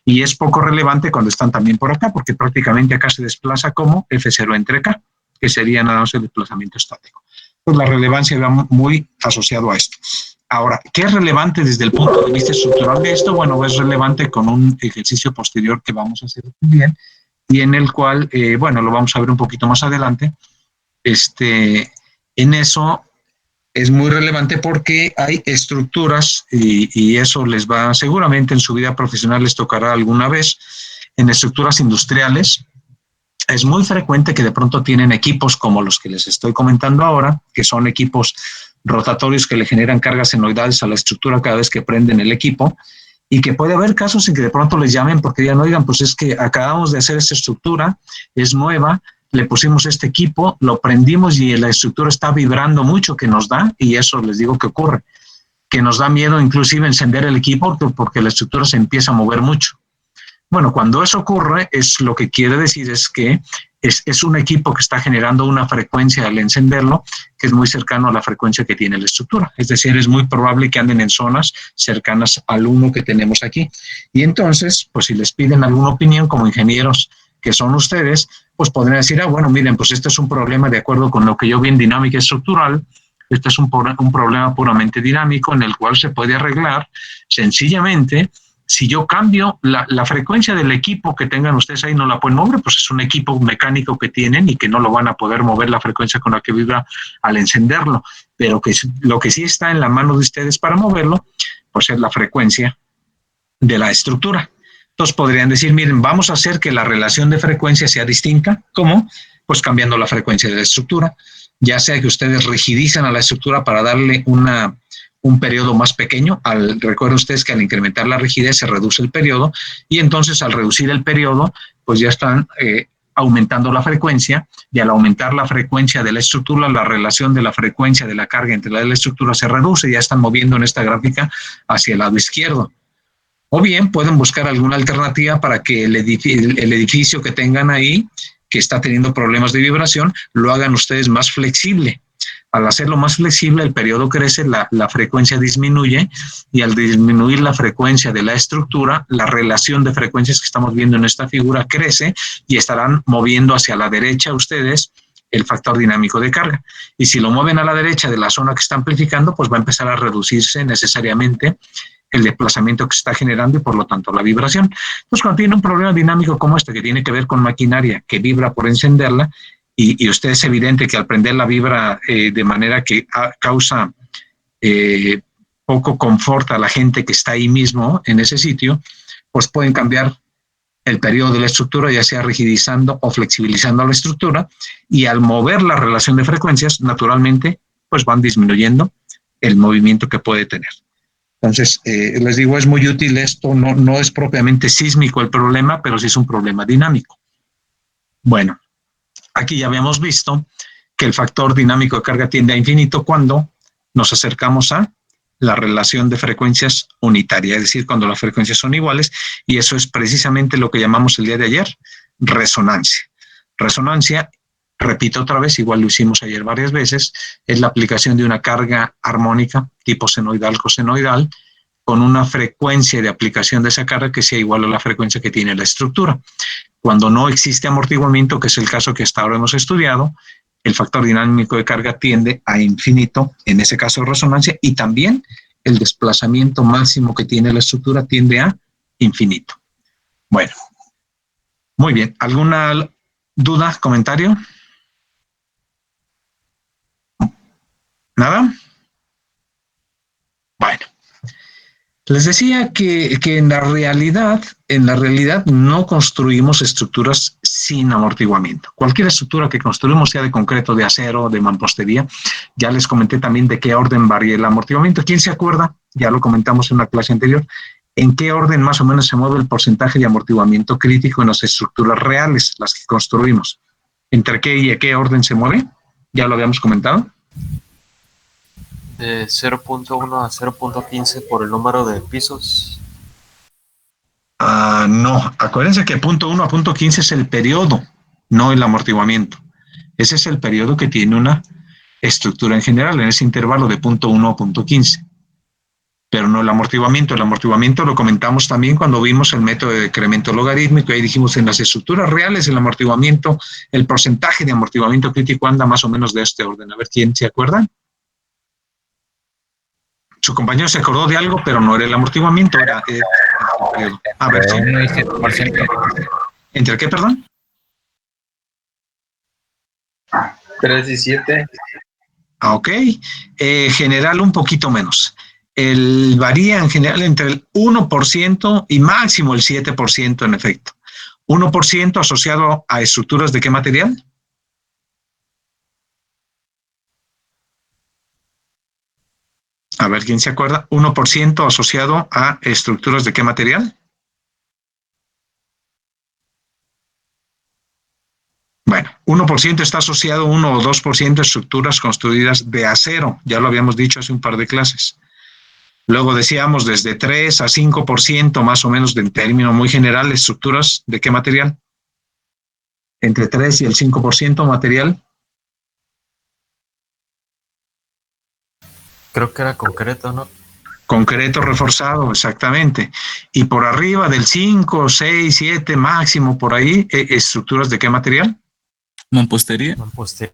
Y es poco relevante cuando están también por acá, porque prácticamente acá se desplaza como F0 entre K, que sería nada más el desplazamiento estático. Pues la relevancia va muy asociado a esto. Ahora, ¿qué es relevante desde el punto de vista estructural de esto? Bueno, es relevante con un ejercicio posterior que vamos a hacer también, y en el cual, bueno, lo vamos a ver un poquito más adelante. En eso es muy relevante porque hay estructuras, y eso les va, seguramente en su vida profesional les tocará alguna vez, en estructuras industriales. Es muy frecuente que de pronto tienen equipos como los que les estoy comentando ahora, que son equipos rotatorios que le generan cargas senoidales a la estructura cada vez que prenden el equipo, y que puede haber casos en que de pronto les llamen porque digan, oigan, pues es que acabamos de hacer esta estructura, es nueva, le pusimos este equipo, lo prendimos y la estructura está vibrando mucho, que nos da, y eso les digo que ocurre, que nos da miedo inclusive encender el equipo porque la estructura se empieza a mover mucho. Bueno, cuando eso ocurre, lo que quiere decir es que es un equipo que está generando una frecuencia al encenderlo que es muy cercano a la frecuencia que tiene la estructura. Es decir, es muy probable que anden en zonas cercanas al 1 que tenemos aquí. Y entonces, pues si les piden alguna opinión como ingenieros que son ustedes, pues podrían decir, bueno, miren, pues este es un problema de acuerdo con lo que yo vi en dinámica estructural, este es un problema puramente dinámico en el cual se puede arreglar sencillamente. Si yo cambio la frecuencia del equipo que tengan ustedes ahí, no la pueden mover, pues es un equipo mecánico que tienen y que no lo van a poder mover la frecuencia con la que vibra al encenderlo, pero que lo que sí está en la mano de ustedes para moverlo, pues es la frecuencia de la estructura. Entonces podrían decir, miren, vamos a hacer que la relación de frecuencia sea distinta. ¿Cómo? Pues cambiando la frecuencia de la estructura, ya sea que ustedes rigidizan a la estructura para darle un periodo más pequeño. Recuerden ustedes que al incrementar la rigidez se reduce el periodo, y entonces al reducir el periodo, pues ya están aumentando la frecuencia, y al aumentar la frecuencia de la estructura, la relación de la frecuencia de la carga entre la de la estructura se reduce, y ya están moviendo en esta gráfica hacia el lado izquierdo. O bien pueden buscar alguna alternativa para que el edificio que tengan ahí, que está teniendo problemas de vibración, lo hagan ustedes más flexible. Al hacerlo más flexible, el periodo crece, la frecuencia disminuye, y al disminuir la frecuencia de la estructura, la relación de frecuencias que estamos viendo en esta figura crece, y estarán moviendo hacia la derecha ustedes el factor dinámico de carga. Y si lo mueven a la derecha de la zona que está amplificando, pues va a empezar a reducirse necesariamente el desplazamiento que se está generando y por lo tanto la vibración. Entonces, cuando tiene un problema dinámico como este, que tiene que ver con maquinaria que vibra por encenderla, y usted es evidente que al prenderla vibra de manera que causa poco confort a la gente que está ahí mismo en ese sitio, pues pueden cambiar el periodo de la estructura, ya sea rigidizando o flexibilizando la estructura, y al mover la relación de frecuencias, naturalmente, pues van disminuyendo el movimiento que puede tener. Entonces, les digo, es muy útil esto, no es propiamente sísmico el problema, pero sí es un problema dinámico. Bueno, aquí ya habíamos visto que el factor dinámico de carga tiende a infinito cuando nos acercamos a la relación de frecuencias unitaria, es decir, cuando las frecuencias son iguales, y eso es precisamente lo que llamamos el día de ayer resonancia. Resonancia, repito otra vez, igual lo hicimos ayer varias veces, es la aplicación de una carga armónica tipo senoidal, cosenoidal, con una frecuencia de aplicación de esa carga que sea igual a la frecuencia que tiene la estructura. Cuando no existe amortiguamiento, que es el caso que hasta ahora hemos estudiado, el factor dinámico de carga tiende a infinito, en ese caso de resonancia, y también el desplazamiento máximo que tiene la estructura tiende a infinito. Bueno, muy bien. ¿Alguna duda, comentario? ¿Nada? Bueno. Les decía que en la realidad no construimos estructuras sin amortiguamiento. Cualquier estructura que construimos, sea de concreto, de acero, de mampostería, ya les comenté también de qué orden varía el amortiguamiento. ¿Quién se acuerda? Ya lo comentamos en una clase anterior. ¿En qué orden más o menos se mueve el porcentaje de amortiguamiento crítico en las estructuras reales, las que construimos? ¿Entre qué y a qué orden se mueve? Ya lo habíamos comentado. De 0.1 a 0.15 por el número de pisos. No, acuérdense que punto 1 a punto 15 es el periodo, no el amortiguamiento. Ese es el periodo que tiene una estructura en general, en ese intervalo de punto 1 a punto 15. Pero no el amortiguamiento. El amortiguamiento lo comentamos también cuando vimos el método de decremento logarítmico. Ahí dijimos en las estructuras reales el amortiguamiento, el porcentaje de amortiguamiento crítico anda más o menos de este orden. A ver, ¿quién se acuerda? Su compañero se acordó de algo, pero no era el amortiguamiento, era... a ver, ¿sí? ¿Entre qué, perdón? 3 y 7. Ok. General un poquito menos. Varía en general entre el 1% y máximo el 7% en efecto. 1% asociado a estructuras de qué material? A ver, ¿quién se acuerda? 1% asociado a estructuras de qué material? Bueno, 1% está asociado a 1 o 2% a estructuras construidas de acero. Ya lo habíamos dicho hace un par de clases. Luego decíamos desde 3 a 5% más o menos en término muy general, estructuras de qué material? Entre 3 y el 5% material. Creo que era concreto, ¿no? Concreto reforzado, exactamente. Y por arriba del 5, 6, 7 máximo, por ahí, ¿estructuras de qué material? Mampostería.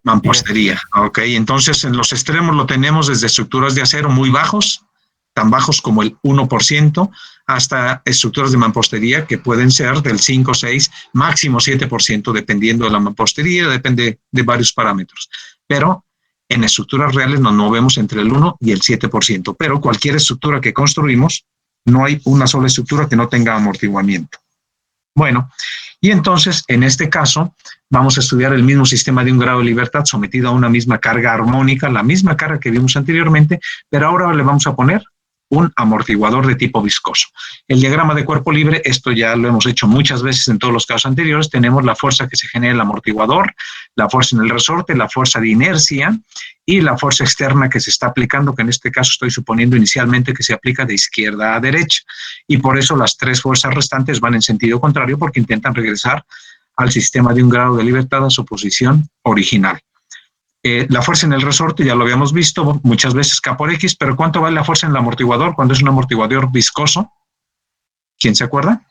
Mampostería, ok. Entonces, en los extremos lo tenemos desde estructuras de acero muy bajos, tan bajos como el 1%, hasta estructuras de mampostería que pueden ser del 5, 6, máximo 7%, dependiendo de la mampostería, depende de varios parámetros. Pero en estructuras reales nos movemos entre el 1 y el 7%, pero cualquier estructura que construimos, no hay una sola estructura que no tenga amortiguamiento. Bueno, y entonces, en este caso, vamos a estudiar el mismo sistema de un grado de libertad sometido a una misma carga armónica, la misma carga que vimos anteriormente, pero ahora le vamos a poner un amortiguador de tipo viscoso. El diagrama de cuerpo libre, esto ya lo hemos hecho muchas veces en todos los casos anteriores, tenemos la fuerza que se genera el amortiguador, la fuerza en el resorte, la fuerza de inercia y la fuerza externa que se está aplicando, que en este caso estoy suponiendo inicialmente que se aplica de izquierda a derecha. Y por eso las tres fuerzas restantes van en sentido contrario porque intentan regresar al sistema de un grado de libertad a su posición original. La fuerza en el resorte ya lo habíamos visto muchas veces K por X, pero ¿cuánto vale la fuerza en el amortiguador cuando es un amortiguador viscoso? ¿Quién se acuerda?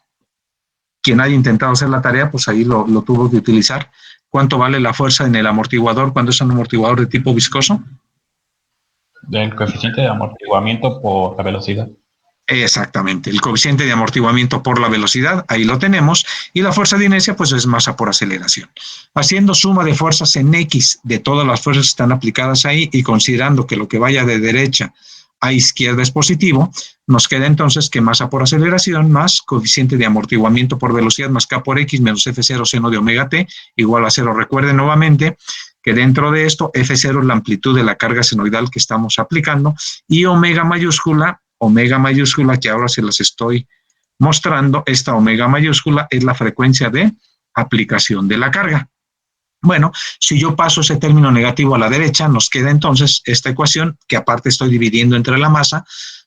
Quien haya intentado hacer la tarea, pues ahí lo tuvo que utilizar. ¿Cuánto vale la fuerza en el amortiguador cuando es un amortiguador de tipo viscoso? El coeficiente de amortiguamiento por la velocidad. Exactamente, el coeficiente de amortiguamiento por la velocidad, ahí lo tenemos, y la fuerza de inercia pues es masa por aceleración. Haciendo suma de fuerzas en X de todas las fuerzas que están aplicadas ahí y considerando que lo que vaya de derecha a izquierda es positivo, nos queda entonces que masa por aceleración más coeficiente de amortiguamiento por velocidad más K por X menos F0 seno de omega T igual a 0. Recuerden nuevamente que dentro de esto F0 es la amplitud de la carga senoidal que estamos aplicando y omega mayúscula, que ahora se las estoy mostrando, esta omega mayúscula es la frecuencia de aplicación de la carga. Bueno, si yo paso ese término negativo a la derecha, nos queda entonces esta ecuación, que aparte estoy dividiendo entre la masa,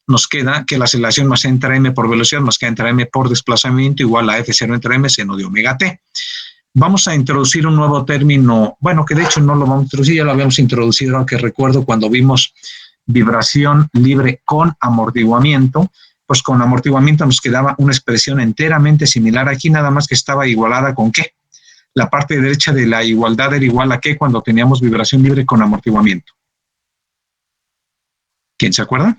nos queda que la aceleración más entre m por velocidad más k entre m por desplazamiento igual a F0 entre m seno de omega t. Vamos a introducir un nuevo término, bueno, que de hecho no lo vamos a introducir, ya lo habíamos introducido, aunque recuerdo cuando vimos vibración libre con amortiguamiento, pues con amortiguamiento nos quedaba una expresión enteramente similar aquí, nada más que estaba igualada con ¿qué? La parte derecha de la igualdad era igual a ¿qué? Cuando teníamos vibración libre con amortiguamiento. ¿Quién se acuerda?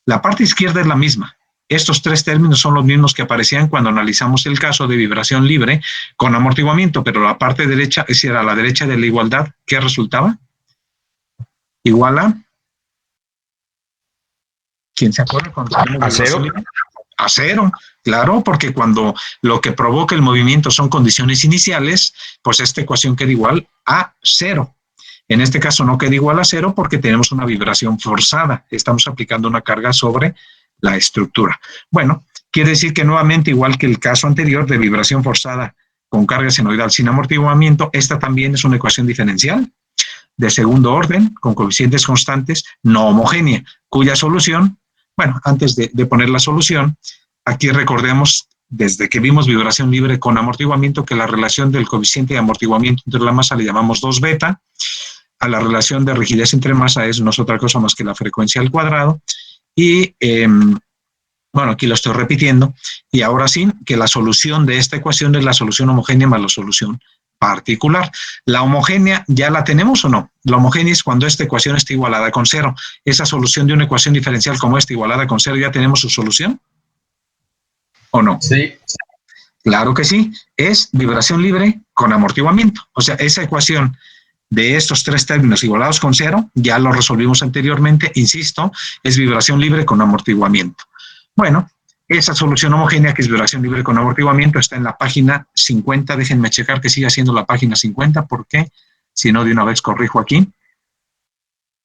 La parte izquierda es la misma. Estos tres términos son los mismos que aparecían cuando analizamos el caso de vibración libre con amortiguamiento, pero la parte derecha, es decir, a la derecha de la igualdad, ¿qué resultaba? Igual a... ¿Quién se acuerda? ¿A cero? A cero, claro, porque cuando lo que provoca el movimiento son condiciones iniciales, pues esta ecuación queda igual a cero. En este caso no queda igual a cero porque tenemos una vibración forzada. Estamos aplicando una carga sobre la estructura. Bueno, quiere decir que nuevamente, igual que el caso anterior de vibración forzada con carga senoidal sin amortiguamiento, esta también es una ecuación diferencial de segundo orden con coeficientes constantes no homogénea, cuya solución, bueno, antes de poner la solución, aquí recordemos desde que vimos vibración libre con amortiguamiento que la relación del coeficiente de amortiguamiento entre la masa le llamamos 2 beta, a la relación de rigidez entre masa no es otra cosa más que la frecuencia al cuadrado. Y, bueno, aquí lo estoy repitiendo. Y ahora sí, que la solución de esta ecuación es la solución homogénea más la solución particular. ¿La homogénea ya la tenemos o no? La homogénea es cuando esta ecuación está igualada con cero. Esa solución de una ecuación diferencial como esta igualada con cero, ¿ya tenemos su solución? ¿O no? Sí. Claro que sí. Es vibración libre con amortiguamiento. O sea, esa ecuación de estos tres términos igualados con cero, ya lo resolvimos anteriormente, insisto, es vibración libre con amortiguamiento. Bueno, esa solución homogénea que es vibración libre con amortiguamiento está en la página 50, déjenme checar que siga siendo la página 50, porque si no de una vez corrijo aquí.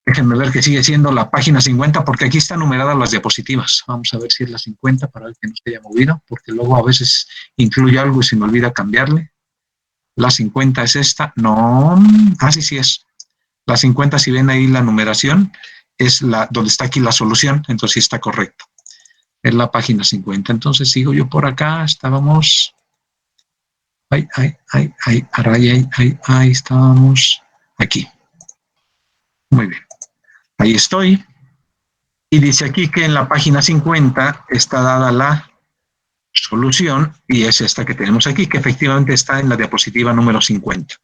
Déjenme ver que sigue siendo la página 50, porque aquí están numeradas las diapositivas. Vamos a ver si es la 50 para ver que no se haya movido, porque luego a veces incluye algo y se me olvida cambiarle. La 50 es esta, no, sí es. La 50, si ven ahí la numeración, es la donde está aquí la solución, entonces sí está correcto. Es la página 50. Entonces sigo yo por acá, estábamos, ahí estábamos, aquí. Muy bien, ahí estoy. Y dice aquí que en la página 50 está dada la solución, y es esta que tenemos aquí, que efectivamente está en la diapositiva número 50.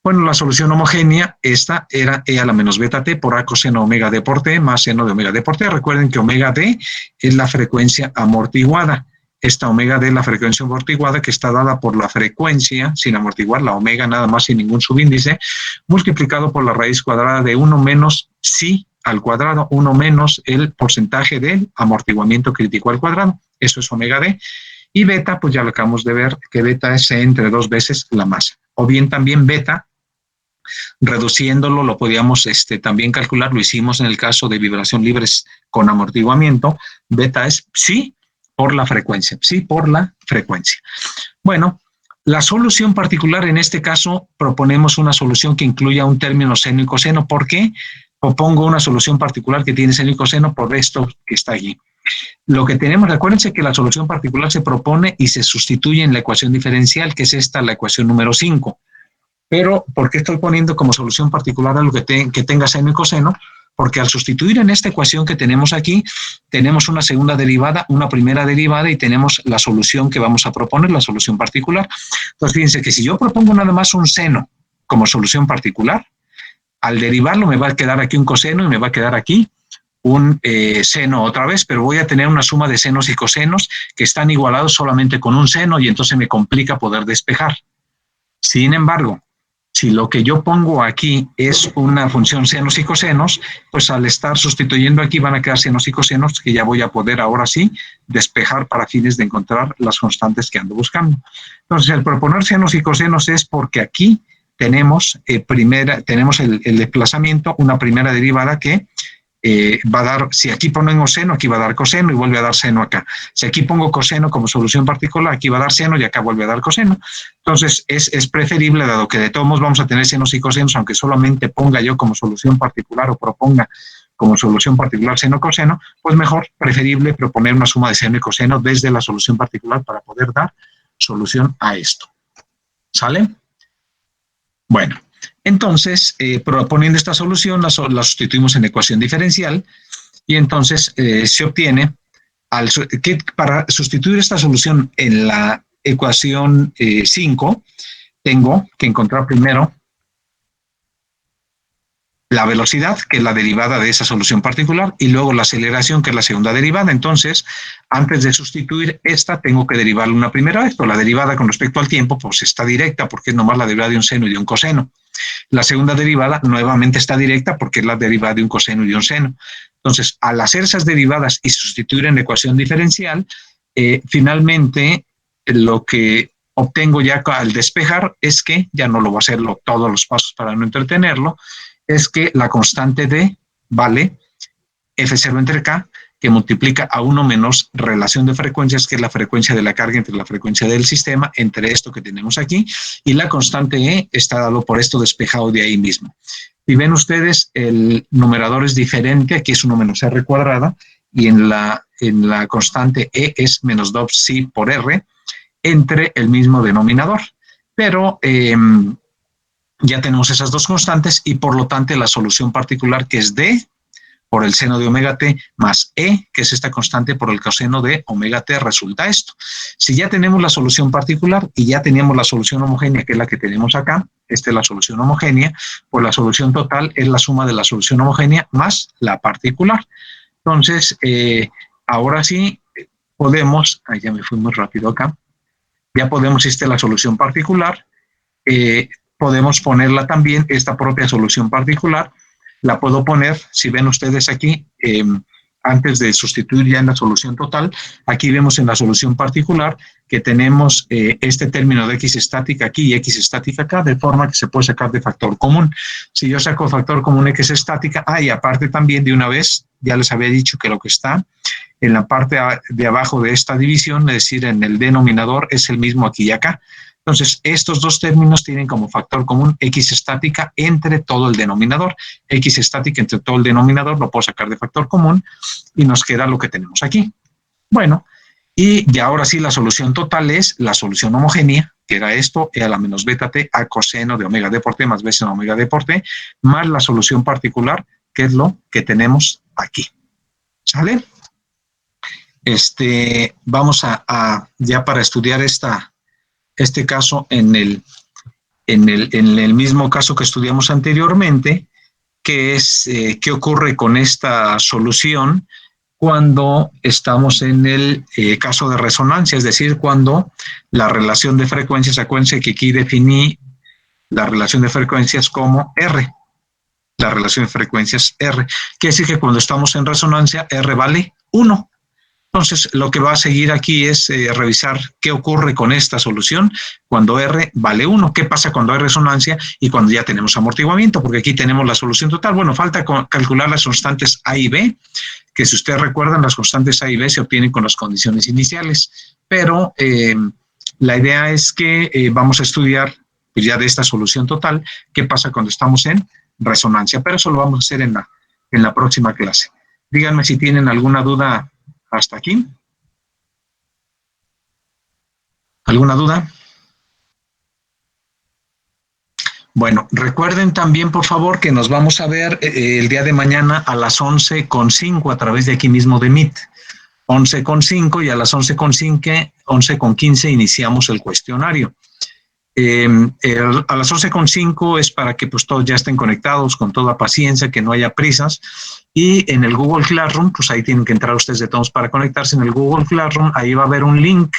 Bueno, la solución homogénea, esta era E a la menos beta t por A coseno omega d por t más seno de omega d por t. Recuerden que omega d es la frecuencia amortiguada. Esta omega d es la frecuencia amortiguada que está dada por la frecuencia, sin amortiguar, la omega nada más sin ningún subíndice, multiplicado por la raíz cuadrada de 1 menos psi al cuadrado, 1 menos el porcentaje del amortiguamiento crítico al cuadrado. Eso es omega d. Y beta, pues ya lo acabamos de ver, que beta es entre 2 veces la masa. O bien también beta, reduciéndolo, lo podíamos también calcular, lo hicimos en el caso de vibración libres con amortiguamiento. Beta es psi por la frecuencia, psi por la frecuencia. Bueno, la solución particular en este caso proponemos una solución que incluya un término seno y coseno. ¿Por qué? Propongo una solución particular que tiene seno y coseno por esto que está allí. Lo que tenemos, recuérdense que la solución particular se propone y se sustituye en la ecuación diferencial, que es esta, la ecuación número 5. Pero, ¿por qué estoy poniendo como solución particular algo que tenga seno y coseno? Porque al sustituir en esta ecuación que tenemos aquí, tenemos una segunda derivada, una primera derivada y tenemos la solución que vamos a proponer, la solución particular. Entonces, fíjense que si yo propongo nada más un seno como solución particular, al derivarlo me va a quedar aquí un coseno y me va a quedar aquí un seno otra vez, pero voy a tener una suma de senos y cosenos que están igualados solamente con un seno y entonces me complica poder despejar. Sin embargo, si lo que yo pongo aquí es una función senos y cosenos, pues al estar sustituyendo aquí van a quedar senos y cosenos que ya voy a poder ahora sí despejar para fines de encontrar las constantes que ando buscando. Entonces, el proponer senos y cosenos es porque aquí tenemos, tenemos el desplazamiento, una primera derivada que va a dar, si aquí pongo seno, aquí va a dar coseno y vuelve a dar seno acá. Si aquí pongo coseno como solución particular, aquí va a dar seno y acá vuelve a dar coseno. Entonces es preferible, dado que de todos modos vamos a tener senos y cosenos, aunque solamente ponga yo como solución particular o proponga como solución particular seno coseno, pues mejor, preferible proponer una suma de seno y coseno desde la solución particular para poder dar solución a esto. ¿Sale? Bueno, entonces, proponiendo esta solución, la sustituimos en ecuación diferencial y entonces se obtiene, que para sustituir esta solución en la ecuación 5, tengo que encontrar primero la velocidad, que es la derivada de esa solución particular, y luego la aceleración, que es la segunda derivada. Entonces, antes de sustituir esta, tengo que derivarla una primera vez, pero la derivada con respecto al tiempo, pues está directa, porque es nomás la derivada de un seno y de un coseno. La segunda derivada nuevamente está directa, porque es la derivada de un coseno y de un seno. Entonces, al hacer esas derivadas y sustituir en la ecuación diferencial, finalmente, lo que obtengo ya al despejar es que, ya no lo voy a hacer todos los pasos para no entretenerlo, es que la constante D vale F0 entre K, que multiplica a 1 menos relación de frecuencias, que es la frecuencia de la carga entre la frecuencia del sistema, entre esto que tenemos aquí, y la constante E está dado por esto despejado de ahí mismo. Y ven ustedes, el numerador es diferente, aquí es 1 menos R cuadrada, y en la constante E es menos 2 psi por R, entre el mismo denominador. Pero ya tenemos esas dos constantes y por lo tanto la solución particular, que es D por el seno de omega t más E, que es esta constante por el coseno de omega t, resulta esto. Si ya tenemos la solución particular y ya teníamos la solución homogénea, que es la que tenemos acá, esta es la solución homogénea, pues la solución total es la suma de la solución homogénea más la particular. Entonces, ahora sí podemos, ya me fui muy rápido acá, ya podemos, esta es la solución particular, podemos ponerla también, esta propia solución particular, la puedo poner, si ven ustedes aquí, antes de sustituir ya en la solución total, aquí vemos en la solución particular que tenemos este término de x estática aquí y x estática acá, de forma que se puede sacar de factor común. Si yo saco factor común x estática, y aparte también de una vez, ya les había dicho que lo que está en la parte de abajo de esta división, es decir, en el denominador, es el mismo aquí y acá. Entonces, estos dos términos tienen como factor común x estática entre todo el denominador. X estática entre todo el denominador lo puedo sacar de factor común y nos queda lo que tenemos aquí. Bueno, y ya ahora sí la solución total es la solución homogénea, que era esto, e a la menos beta t a coseno de omega d por t más b seno omega d por t, más la solución particular, que es lo que tenemos aquí. ¿Sale? Vamos ya para estudiar este caso en el mismo caso que estudiamos anteriormente, que es qué ocurre con esta solución cuando estamos en el caso de resonancia, es decir, cuando la relación de frecuencias, acuérdense que aquí definí la relación de frecuencias como R, la relación de frecuencias R, quiere decir que cuando estamos en resonancia, R vale 1. Entonces, lo que va a seguir aquí es revisar qué ocurre con esta solución cuando R vale 1, qué pasa cuando hay resonancia y cuando ya tenemos amortiguamiento, porque aquí tenemos la solución total. Bueno, falta calcular las constantes A y B, que si ustedes recuerdan, las constantes A y B se obtienen con las condiciones iniciales, pero la idea es que vamos a estudiar pues, ya de esta solución total, qué pasa cuando estamos en resonancia, pero eso lo vamos a hacer en la próxima clase. Díganme si tienen alguna duda hasta aquí. ¿Alguna duda? Bueno, recuerden también, por favor, que nos vamos a ver el día de mañana a las 11:05 a través de aquí mismo de Meet. 11:05 y a las 11:15 iniciamos el cuestionario. A las 11:05 es para que pues todos ya estén conectados con toda paciencia, que no haya prisas. Y en el Google Classroom, pues ahí tienen que entrar ustedes de todos para conectarse. En el Google Classroom, ahí va a haber un link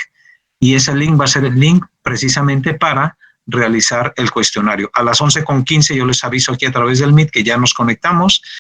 y ese link va a ser el link precisamente para realizar el cuestionario. A las 11:15 yo les aviso aquí a través del Meet que ya nos conectamos.